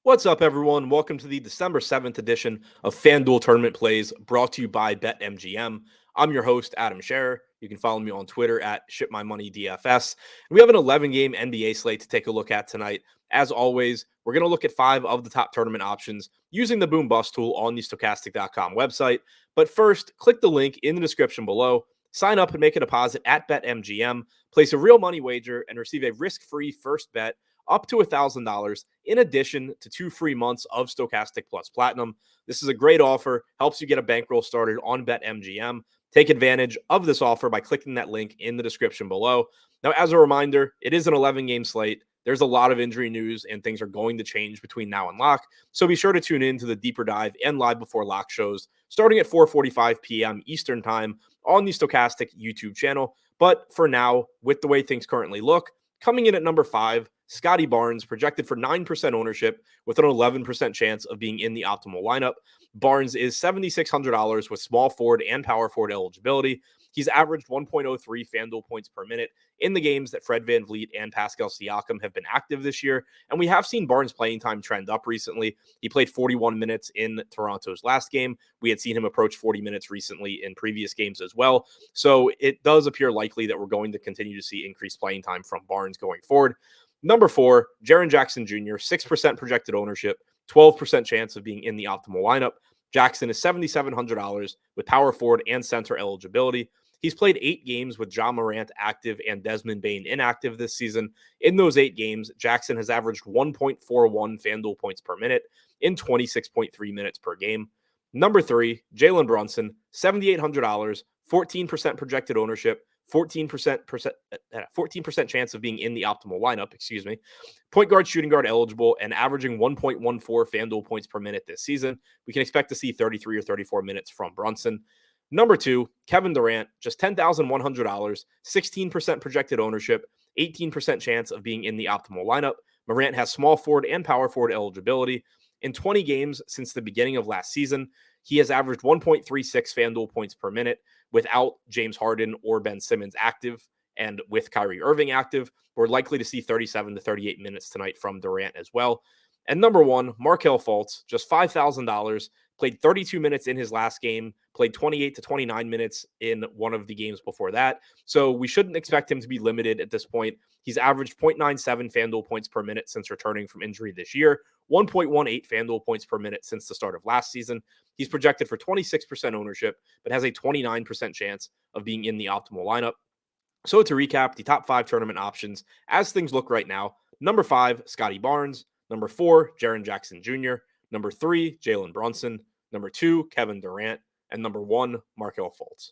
What's up, everyone? Welcome to the December 7th edition of FanDuel Tournament Plays, brought to you by BetMGM. I'm your host, Adam Scherer. You can follow me on Twitter at ShipMyMoney DFS. And we have an 11-game NBA slate to take a look at tonight. As always, we're going to look at 5 of the top tournament options using the Boom Bust tool on the Stokastic.com website. But first, click the link in the description below. Sign up and make a deposit at BetMGM. Place a real money wager and receive a risk-free first bet up to $1,000 in addition to 2 free months of Stokastic Plus Platinum. This is a great offer, helps you get a bankroll started on BetMGM. Take advantage of this offer by clicking that link in the description below. Now, as a reminder, it is an 11-game slate. There's a lot of injury news and things are going to change between now and lock. So be sure to tune in to the deeper dive and live before lock shows starting at 4:45 p.m. Eastern time on the Stokastic YouTube channel. But for now, with the way things currently look, coming in at number 5, Scotty Barnes, projected for 9% ownership with an 11% chance of being in the optimal lineup. Barnes is $7,600 with small forward and power forward eligibility. He's averaged 1.03 FanDuel points per minute in the games that Fred VanVleet and Pascal Siakam have been active this year. And we have seen Barnes' playing time trend up recently. He played 41 minutes in Toronto's last game. We had seen him approach 40 minutes recently in previous games as well. So it does appear likely that we're going to continue to see increased playing time from Barnes going forward. Number 4, Jaren Jackson Jr., 6% projected ownership, 12% chance of being in the optimal lineup. Jackson is $7,700 with power forward and center eligibility. He's played 8 games with Ja Morant active and Desmond Bane inactive this season. In those 8 games, Jackson has averaged 1.41 FanDuel points per minute in 26.3 minutes per game. Number 3, Jalen Brunson, $7,800, 14% projected ownership, 14% chance of being in the optimal lineup, Point guard, shooting guard eligible, and averaging 1.14 FanDuel points per minute this season. We can expect to see 33 or 34 minutes from Brunson. Number 2, Kevin Durant, just $10,100, 16% projected ownership, 18% chance of being in the optimal lineup. Morant has small forward and power forward eligibility. In 20 games since the beginning of last season, he has averaged 1.36 FanDuel points per minute without James Harden or Ben Simmons active, and with Kyrie Irving active. We're likely to see 37 to 38 minutes tonight from Durant as well. And number 1, Markelle Fultz, just $5,000, played 32 minutes in his last game, played 28 to 29 minutes in one of the games before that. So we shouldn't expect him to be limited at this point. He's averaged 0.97 FanDuel points per minute since returning from injury this year, 1.18 FanDuel points per minute since the start of last season. He's projected for 26% ownership, but has a 29% chance of being in the optimal lineup. So to recap, the top 5 tournament options as things look right now: number 5, Scotty Barnes; number 4, Jaren Jackson Jr.; number 3, Jalen Brunson; number 2, Kevin Durant; and number 1, Markelle Fultz.